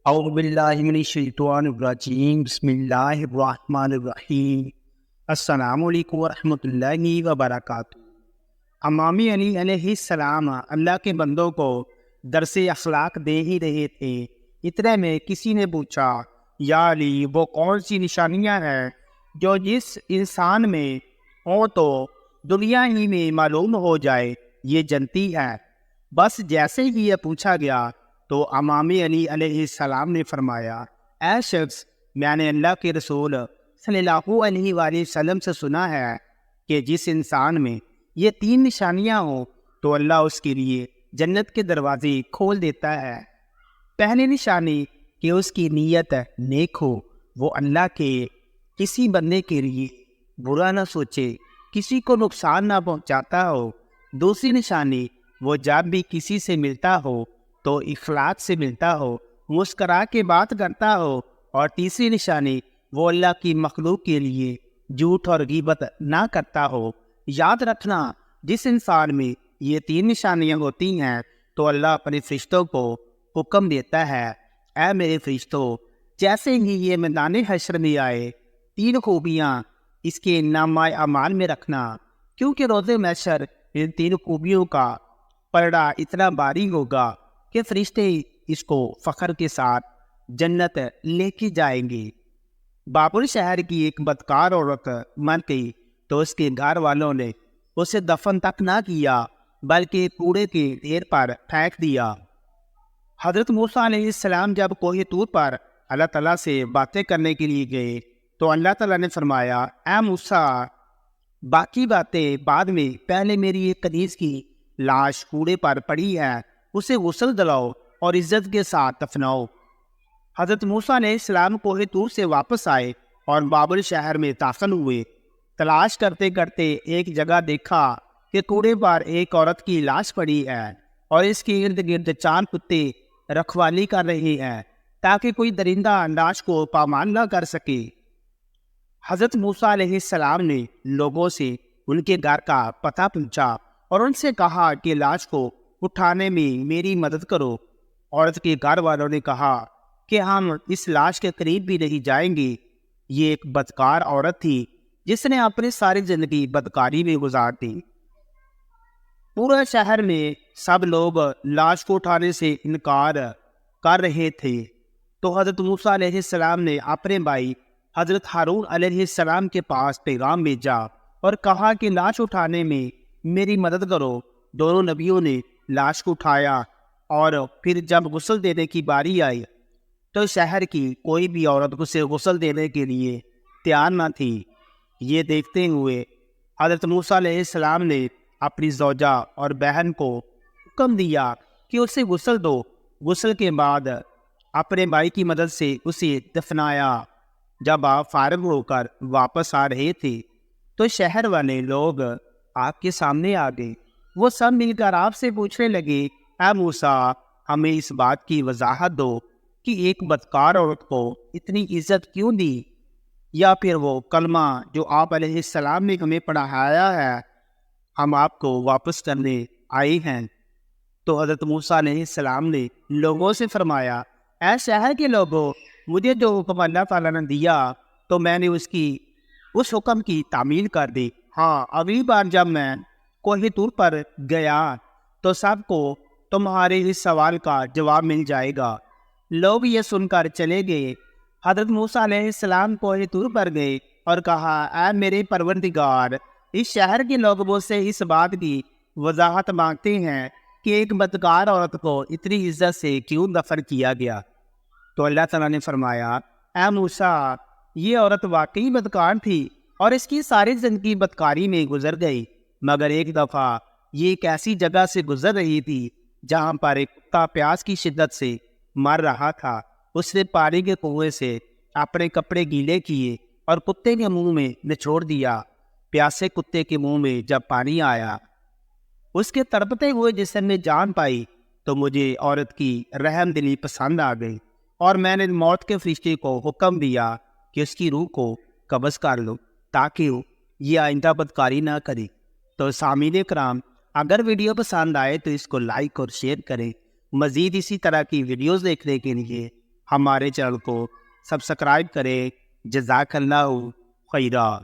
اعوذ باللہ من الشیطان الرجیم بسم اللہ الرحمن الرحیم السلام علیکم ورحمۃ اللہ وبرکاتہ۔ امام علی علیہ السلام اللہ کے بندوں کو درس اخلاق دے ہی رہے تھے، اتنے میں کسی نے پوچھا، یا علی وہ کون سی نشانیاں ہیں جو جس انسان میں ہو تو دنیا ہی میں معلوم ہو جائے یہ جنتی ہے؟ بس جیسے ہی یہ پوچھا گیا تو امام علی علیہ السلام نے فرمایا، اے شخص، میں نے اللہ کے رسول صلی اللہ علیہ وآلہ وسلم سے سنا ہے کہ جس انسان میں یہ 3 نشانیاں ہوں تو اللہ اس کے لیے جنت کے دروازے کھول دیتا ہے۔ پہلی نشانی کہ اس کی نیت نیک ہو، وہ اللہ کے کسی بندے کے لیے برا نہ سوچے، کسی کو نقصان نہ پہنچاتا ہو۔ دوسری نشانی، وہ جب بھی کسی سے ملتا ہو تو اخلاق سے ملتا ہو، مسکرا کے بات کرتا ہو۔ اور تیسری نشانی، وہ اللہ کی مخلوق کے لیے جھوٹ اور غیبت نہ کرتا ہو۔ یاد رکھنا، جس انسان میں یہ 3 نشانیاں ہوتی ہیں تو اللہ اپنے فرشتوں کو حکم دیتا ہے، اے میرے فرشتوں، جیسے ہی یہ میدان حشر میں آئے 3 خوبیاں اس کے نامہ اعمال میں رکھنا، کیونکہ روز محشر ان 3 خوبیوں کا پلڑا اتنا بھاری ہوگا کہ فرشتے اس کو فخر کے ساتھ جنت لے کے جائیں گے۔ بابل شہر کی ایک بدکار عورت مر گئی تو اس کے گھر والوں نے اسے دفن تک نہ کیا بلکہ کوڑے کے ڈھیر پر پھینک دیا۔ حضرت موسیٰ علیہ السلام جب کوہ طور پر اللہ تعالیٰ سے باتیں کرنے کے لیے گئے تو اللہ تعالیٰ نے فرمایا، اے موسیٰ، باقی باتیں بعد میں، پہلے میری ایک کنیز کی لاش کوڑے پر پڑی ہے، اسے غسل دلاؤ اور عزت کے ساتھ دفناؤ۔ حضرت موسیٰ علیہ السلام کوہ طور سے واپس آئے اور بابل شہر میں داخل ہوئے۔ تلاش کرتے کرتے ایک جگہ دیکھا کہ کوڑے پر ایک عورت کی لاش پڑی ہے اور اس کے ارد گرد 4 کتے رکھوالی کر رہے ہیں تاکہ کوئی درندہ لاش کو پامال نہ کر سکے۔ حضرت موسیٰ علیہ السلام نے لوگوں سے ان کے گھر کا پتہ پوچھا اور ان سے کہا کہ لاش کو اٹھانے میں میری مدد کرو۔ عورت کے گھر والوں نے کہا کہ ہم اس لاش کے قریب بھی نہیں جائیں گے۔ یہ ایک بدکار عورت تھی جس نے اپنی ساری زندگی بدکاری میں گزار دی۔ پورے شہر میں سب لوگ لاش کو اٹھانے سے انکار کر رہے تھے تو حضرت موسیٰ علیہ السلام نے اپنے بھائی حضرت ہارون علیہ السلام کے پاس پیغام بھیجا اور کہا کہ لاش اٹھانے میں میری مدد کرو۔ دونوں نبیوں نے لاش کو اٹھایا اور پھر جب غسل دینے کی باری آئی تو شہر کی کوئی بھی عورت اسے غسل دینے کے لیے تیار نہ تھی۔ یہ دیکھتے ہوئے حضرت موسیٰ علیہ السلام نے اپنی زوجہ اور بہن کو حکم دیا کہ اسے غسل دو۔ غسل کے بعد اپنے بھائی کی مدد سے اسے دفنایا۔ جب آپ فارغ ہو کر واپس آ رہے تھے تو شہر والے لوگ آپ کے سامنے آ گئے۔ وہ سب مل کر آپ سے پوچھنے لگے، اے موسیٰ، ہمیں اس بات کی وضاحت دو کہ ایک بدکار عورت کو اتنی عزت کیوں دی، یا پھر وہ کلمہ جو آپ علیہ السلام نے ہمیں پڑھایا ہے ہم آپ کو واپس کرنے آئے ہیں۔ تو حضرت موسیٰ علیہ السلام نے لوگوں سے فرمایا، اے شہر کے لوگوں، مجھے جو حکم اللہ تعالیٰ نے دیا تو میں نے اس حکم کی تعمیل کر دی۔ ہاں، اگلی بار جب میں کوہ طور پر گیا تو سب کو تمہارے اس سوال کا جواب مل جائے گا۔ لوگ یہ سن کر چلے گئے۔ حضرت موسیٰ علیہ السلام کوہ طور پر گئے اور کہا، اے میرے پروردگار، اس شہر کے لوگ مجھ سے اس بات کی وضاحت مانگتے ہیں کہ ایک بدکار عورت کو اتنی عزت سے کیوں دفن کیا گیا؟ تو اللہ تعالیٰ نے فرمایا، اے موسیٰ، یہ عورت واقعی بدکار تھی اور اس کی ساری زندگی بدکاری میں گزر گئی، مگر ایک دفعہ یہ ایک ایسی جگہ سے گزر رہی تھی جہاں پر ایک کتا پیاس کی شدت سے مر رہا تھا۔ اس نے پانی کے کنویں سے اپنے کپڑے گیلے کیے اور کتے کے منہ میں نچوڑ دیا۔ پیاسے کتے کے منہ میں جب پانی آیا، اس کے تڑپتے ہوئے جسم میں جان پائی تو مجھے عورت کی رحم دلی پسند آ گئی اور میں نے موت کے فرشتے کو حکم دیا کہ اس کی روح کو قبض کر لو تاکہ یہ آئندہ بدکاری نہ کرے۔ تو سامعین کرام، اگر ویڈیو پسند آئے تو اس کو لائک اور شیئر کریں۔ مزید اسی طرح کی ویڈیوز دیکھنے کے لیے ہمارے چینل کو سبسکرائب کریں۔ جزاک اللہ خیرہ۔